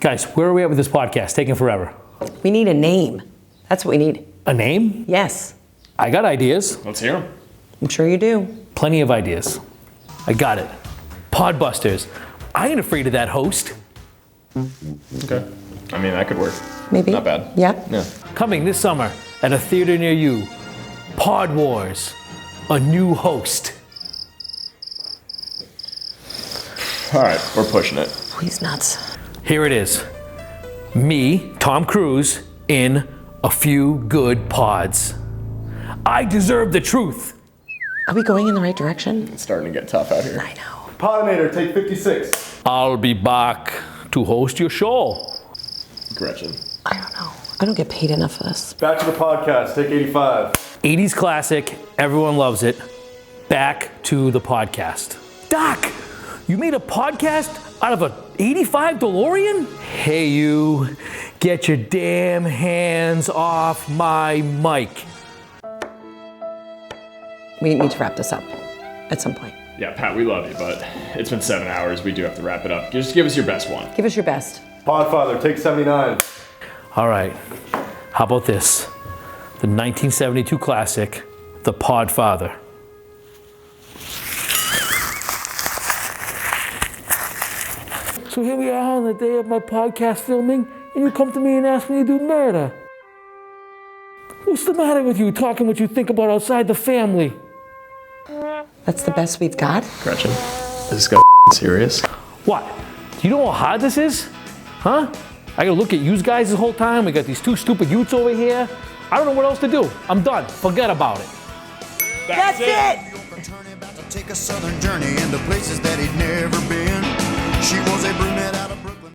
Guys, where are we at with this podcast? Taking forever. We need a name. That's what we need. A name? Yes. I got ideas. Let's hear them. I'm sure you do. Plenty of ideas. I got it. Podbusters. I ain't afraid of that host. Okay. I mean, that could work. Maybe. Not bad. Yep. Yeah. Coming this summer at a theater near you. Pod Wars. A new host. All right, we're pushing it. He's nuts. Here it is. Me, Tom Cruise, in A Few Good Pods. I deserve the truth. Are we going in the right direction? It's starting to get tough out here. I know. Pollinator, take 56. I'll be back to host your show. Gretchen. I don't know. I don't get paid enough for this. Back to the podcast, take 85. 80s classic, everyone loves it. Back to the podcast. Doc, you made a podcast out of a 85 DeLorean? Hey you, get your damn hands off my mic. We need to wrap this up at some point. Yeah, Pat, we love you, but it's been 7 hours. We do have to wrap it up. Just give us your best one. Give us your best. Podfather, take 79. All right, how about this? The 1972 classic, The Podfather. So here we are on the day of my podcast filming, and you come to me and ask me to do murder. What's the matter with you talking what you think about outside the family? That's the best we've got? Gretchen, is this guy serious? What? Do you know how hard this is? Huh? I gotta look at you guys this whole time. We got these two stupid youths over here. I don't know what else to do. I'm done. Forget about it. That's it! About to take a southern journey into places that he'd never been. She was a brunette out